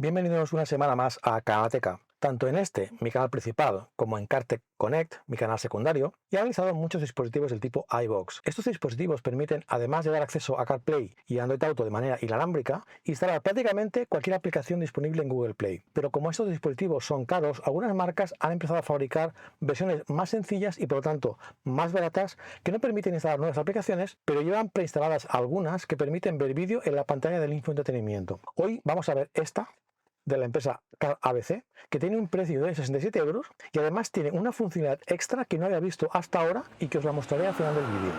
Bienvenidos una semana más a Karateka. Tanto en este, mi canal principal, como en Kartech Connect, mi canal secundario, he analizado muchos dispositivos del tipo iVoox. Estos dispositivos permiten, además de dar acceso a CarPlay y Android Auto de manera inalámbrica, instalar prácticamente cualquier aplicación disponible en Google Play. Pero como estos dispositivos son caros, algunas marcas han empezado a fabricar versiones más sencillas y por lo tanto más baratas que no permiten instalar nuevas aplicaciones, pero llevan preinstaladas algunas que permiten ver vídeo en la pantalla del infoentretenimiento. Hoy vamos a ver esta de la empresa Car ABC, que tiene un precio de 67 euros y además tiene una funcionalidad extra que no había visto hasta ahora y que os la mostraré al final del vídeo.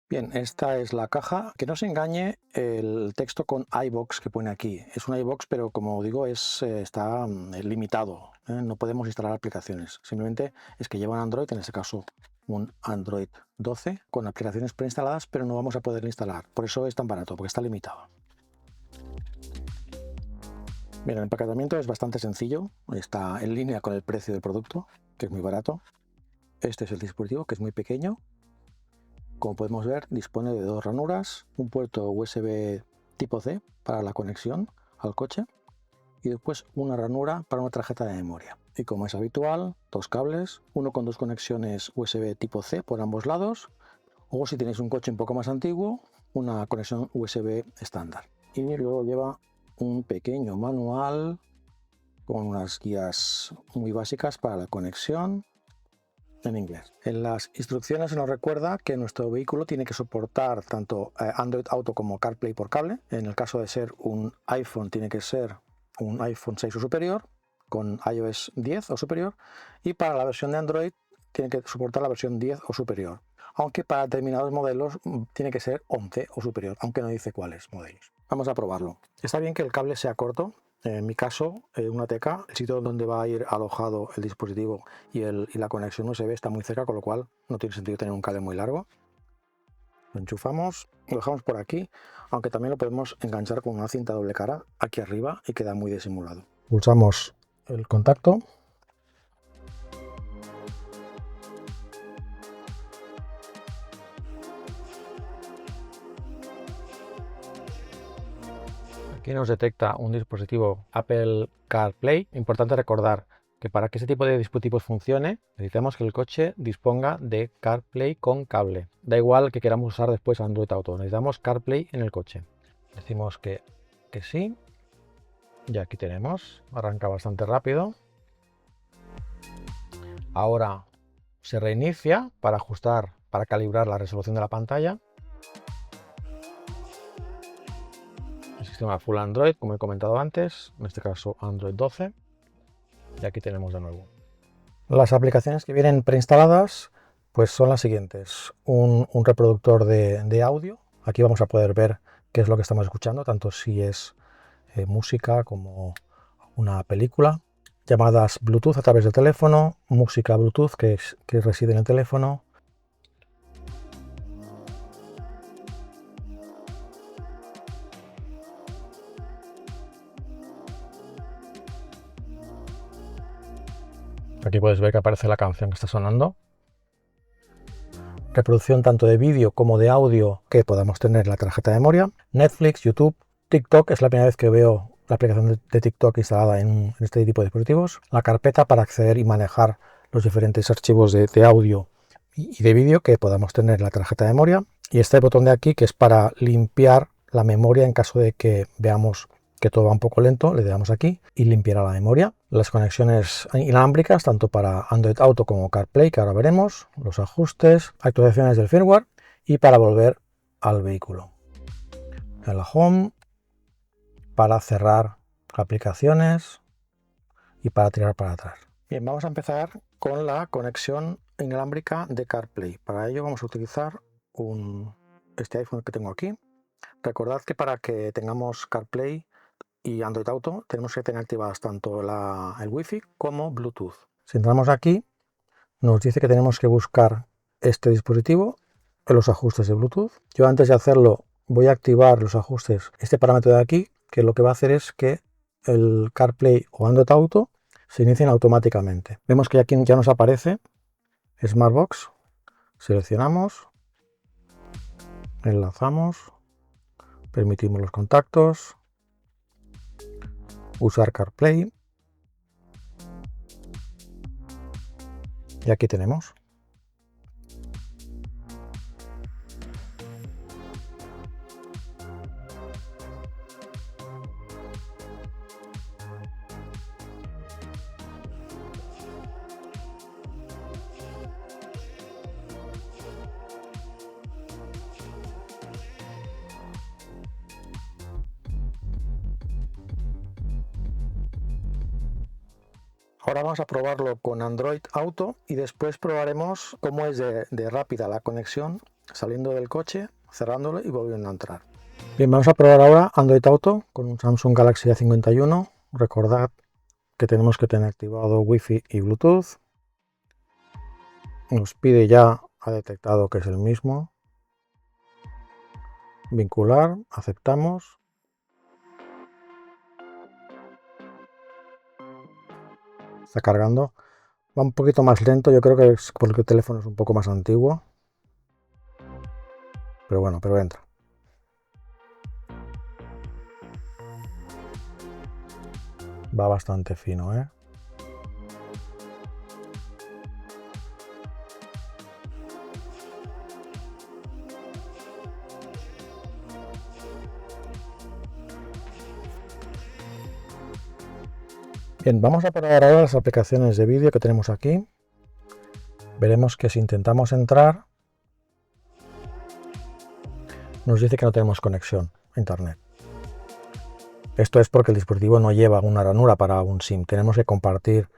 Bien, esta es la caja. Que no se engañe el texto con iVoox que pone aquí. Es un iVoox, pero como digo, está limitado. No podemos instalar aplicaciones. Simplemente es que lleva un Android, en este caso un Android 12, con aplicaciones preinstaladas, pero no vamos a poder instalar. Por eso es tan barato, porque está limitado. Bien, el empaquetamiento es bastante sencillo. Está en línea con el precio del producto, que es muy barato. Este es el dispositivo, que es muy pequeño. Como podemos ver, dispone de dos ranuras, un puerto USB tipo C para la conexión al coche y después una ranura para una tarjeta de memoria. Y como es habitual, dos cables, uno con dos conexiones USB tipo C por ambos lados, o si tenéis un coche un poco más antiguo, una conexión USB estándar. Y luego lleva un pequeño manual con unas guías muy básicas para la conexión en inglés. En las instrucciones se nos recuerda que nuestro vehículo tiene que soportar tanto Android Auto como CarPlay por cable. En el caso de ser un iPhone, tiene que ser un iPhone 6 o superior, con iOS 10 o superior, y para la versión de Android tiene que soportar la versión 10 o superior, aunque para determinados modelos tiene que ser 11 o superior, aunque no dice cuáles modelos. Vamos a probarlo. Está bien que el cable sea corto. En mi caso, una TK, el sitio donde va a ir alojado el dispositivo y la conexión USB está muy cerca, con lo cual no tiene sentido tener un cable muy largo. Lo enchufamos, lo dejamos por aquí, aunque también lo podemos enganchar con una cinta doble cara aquí arriba y queda muy disimulado. Pulsamos el contacto. Aquí nos detecta un dispositivo Apple CarPlay. Importante recordar que para que este tipo de dispositivos funcione, necesitamos que el coche disponga de CarPlay con cable. Da igual que queramos usar después Android Auto, necesitamos CarPlay en el coche. Decimos que sí. Y aquí tenemos, arranca bastante rápido. Ahora se reinicia para ajustar, para calibrar la resolución de la pantalla. El sistema Full Android, como he comentado antes, en este caso Android 12. Y aquí tenemos de nuevo. Las aplicaciones que vienen preinstaladas pues son las siguientes. Un reproductor de audio. Aquí vamos a poder ver qué es lo que estamos escuchando, tanto si es música como una película. Llamadas Bluetooth a través del teléfono, música Bluetooth que reside en el teléfono. Aquí puedes ver que aparece la canción que está sonando. Reproducción tanto de vídeo como de audio que podamos tener en la tarjeta de memoria. Netflix, YouTube, TikTok, es la primera vez que veo la aplicación de TikTok instalada en este tipo de dispositivos. La carpeta para acceder y manejar los diferentes archivos de audio y de vídeo que podamos tener en la tarjeta de memoria. Y este botón de aquí que es para limpiar la memoria en caso de que veamos que todo va un poco lento, le damos aquí y limpiará la memoria. Las conexiones inalámbricas, tanto para Android Auto como CarPlay, que ahora veremos, los ajustes, actualizaciones del firmware y para volver al vehículo. En la Home, para cerrar aplicaciones y para tirar para atrás. Bien, vamos a empezar con la conexión inalámbrica de CarPlay. Para ello vamos a utilizar este iPhone que tengo aquí. Recordad que para que tengamos CarPlay y Android Auto tenemos que tener activadas tanto el Wi-Fi como Bluetooth. Si entramos aquí, nos dice que tenemos que buscar este dispositivo en los ajustes de Bluetooth. Yo antes de hacerlo voy a activar los ajustes, este parámetro de aquí, que lo que va a hacer es que el CarPlay o Android Auto se inicien automáticamente. Vemos que aquí ya nos aparece Smartbox, seleccionamos enlazamos, permitimos los contactos, usar CarPlay y aquí tenemos. Ahora vamos a probarlo con Android Auto y después probaremos cómo es de rápida la conexión saliendo del coche, cerrándolo y volviendo a entrar. Bien, vamos a probar ahora Android Auto con un Samsung Galaxy A51. Recordad que tenemos que tener activado Wi-Fi y Bluetooth. Nos pide ya, ha detectado que es el mismo. Vincular, aceptamos. Está cargando. Va un poquito más lento, yo creo que es porque el teléfono es un poco más antiguo. Pero bueno, pero entra. Va bastante fino, ¿eh? Bien, vamos a probar ahora las aplicaciones de vídeo que tenemos aquí. Veremos que si intentamos entrar, nos dice que no tenemos conexión a internet. Esto es porque el dispositivo no lleva una ranura para un SIM. Tenemos que compartir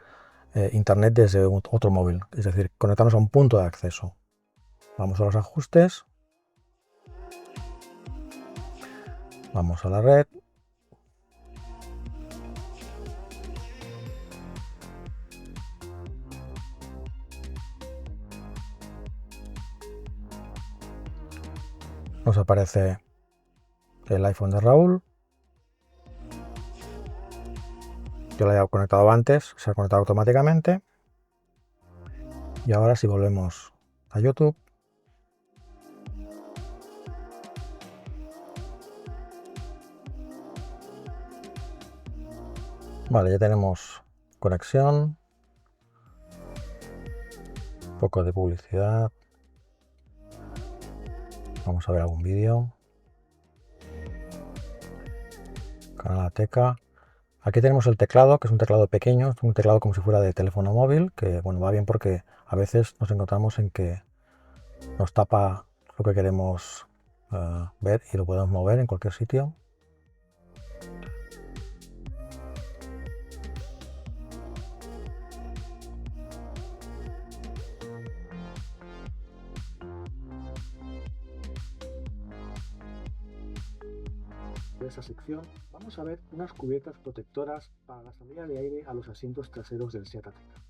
internet desde otro móvil, es decir, conectarnos a un punto de acceso. Vamos a los ajustes. Vamos a la red. Nos aparece el iPhone de Raúl. Yo lo había conectado antes, se ha conectado automáticamente. Y ahora si volvemos a YouTube, vale, ya tenemos conexión, un poco de publicidad. Vamos a ver algún vídeo. Canalateca. Aquí tenemos el teclado, que es un teclado pequeño, es un teclado como si fuera de teléfono móvil, que bueno, va bien porque a veces nos encontramos en que nos tapa lo que queremos ver y lo podemos mover en cualquier sitio. De esa sección vamos a ver unas cubiertas protectoras para la salida de aire a los asientos traseros del Seat Ateca.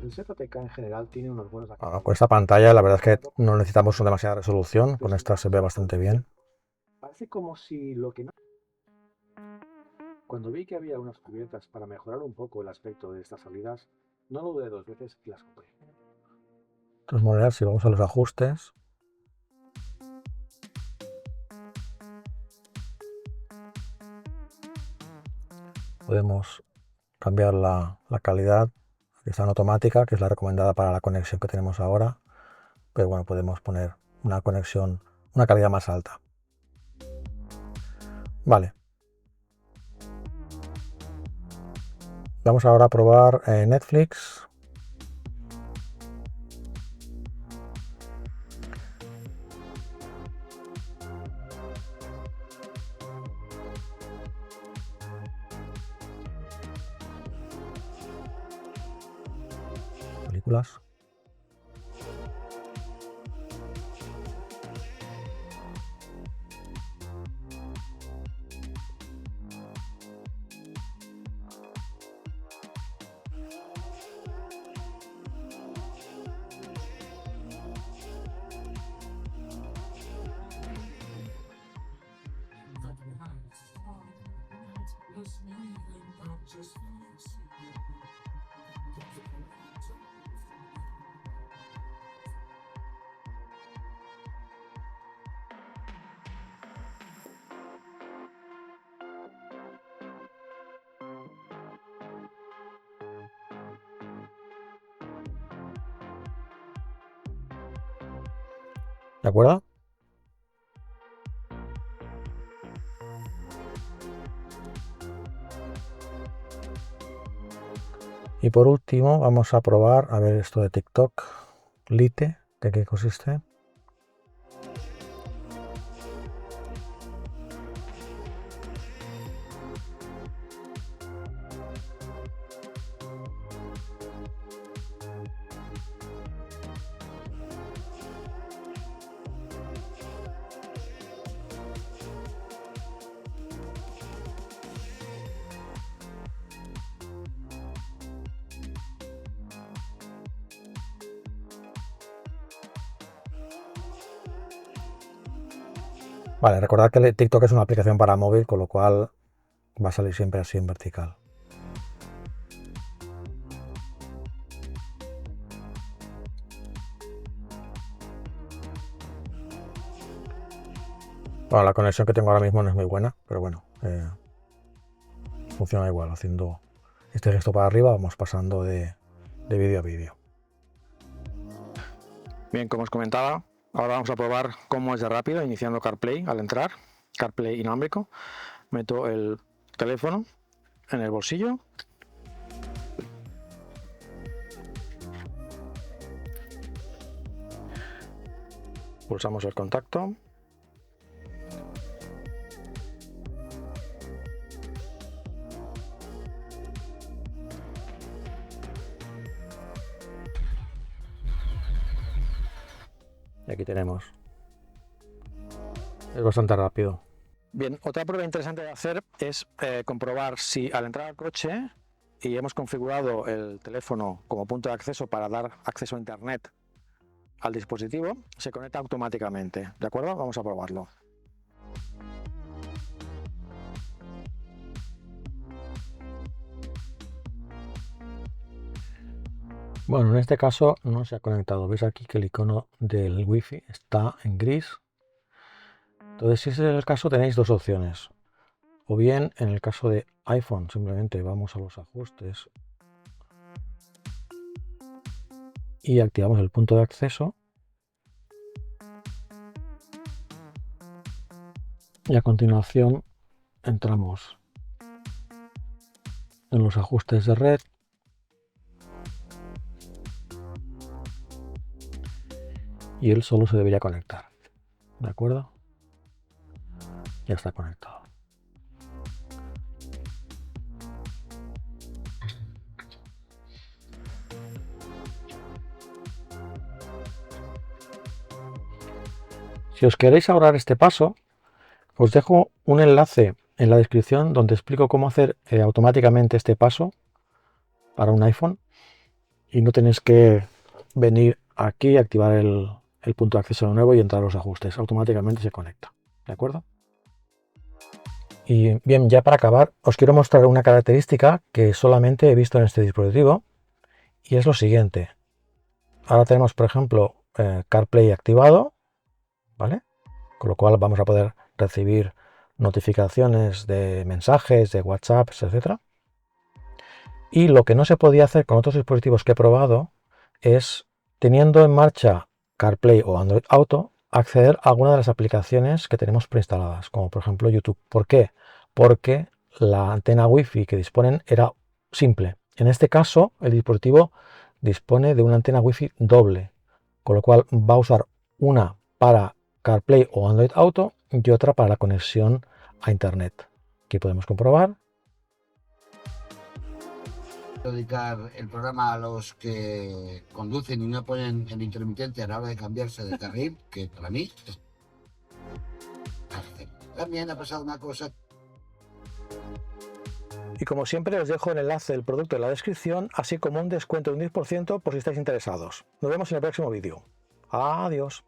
El Seat Ateca en general tiene unos buenos... con esta pantalla la verdad es que no necesitamos demasiada resolución, con esta se ve bastante bien. Parece como si lo que no... Cuando vi que había unas cubiertas para mejorar un poco el aspecto de estas salidas, no lo dudé dos veces y las compré. De todas maneras, si vamos a los ajustes, podemos cambiar la calidad, que está en automática, que es la recomendada para la conexión que tenemos ahora, pero bueno, podemos poner una conexión, una calidad más alta. Vale. Vamos ahora a probar Netflix. Películas. ¿De acuerdo? Y por último vamos a probar, a ver esto de TikTok Lite, ¿de qué consiste? Vale, recordad que TikTok es una aplicación para móvil, con lo cual va a salir siempre así en vertical. Bueno, la conexión que tengo ahora mismo no es muy buena, pero bueno, funciona igual. Haciendo este gesto para arriba vamos pasando de vídeo a vídeo. Bien, como os comentaba, ahora vamos a probar cómo es de rápido, iniciando CarPlay al entrar, CarPlay inalámbrico. Meto el teléfono en el bolsillo. Pulsamos el contacto. Y aquí tenemos. Es bastante rápido. Bien, otra prueba interesante de hacer es comprobar si al entrar al coche y hemos configurado el teléfono como punto de acceso para dar acceso a internet al dispositivo, se conecta automáticamente. ¿De acuerdo? Vamos a probarlo. Bueno, en este caso no se ha conectado. Veis aquí que el icono del Wi-Fi está en gris. Entonces, si ese es el caso, tenéis dos opciones. O bien, en el caso de iPhone, simplemente vamos a los ajustes y activamos el punto de acceso. Y a continuación entramos en los ajustes de red. Y él solo se debería conectar. ¿De acuerdo? Ya está conectado. Si os queréis ahorrar este paso, os dejo un enlace en la descripción donde explico cómo hacer automáticamente este paso para un iPhone y no tenéis que venir aquí, activar el punto de acceso de nuevo y entrar a los ajustes. Automáticamente se conecta. ¿De acuerdo? Y bien, ya para acabar, os quiero mostrar una característica que solamente he visto en este dispositivo y es lo siguiente. Ahora tenemos, por ejemplo, CarPlay activado, ¿vale? Con lo cual vamos a poder recibir notificaciones de mensajes, de WhatsApp, etc. Y lo que no se podía hacer con otros dispositivos que he probado es, teniendo en marcha CarPlay o Android Auto, acceder a alguna de las aplicaciones que tenemos preinstaladas, como por ejemplo YouTube. ¿Por qué? Porque la antena Wi-Fi que disponen era simple. En este caso, el dispositivo dispone de una antena Wi-Fi doble, con lo cual va a usar una para CarPlay o Android Auto y otra para la conexión a Internet. Aquí podemos comprobar. Dedicar el programa a los que conducen y no ponen el intermitente a la hora de cambiarse de carril, que para mí es... También ha pasado una cosa. Y como siempre os dejo el enlace del producto en la descripción, así como un descuento de un 10% por si estáis interesados. Nos vemos en el próximo vídeo. Adiós.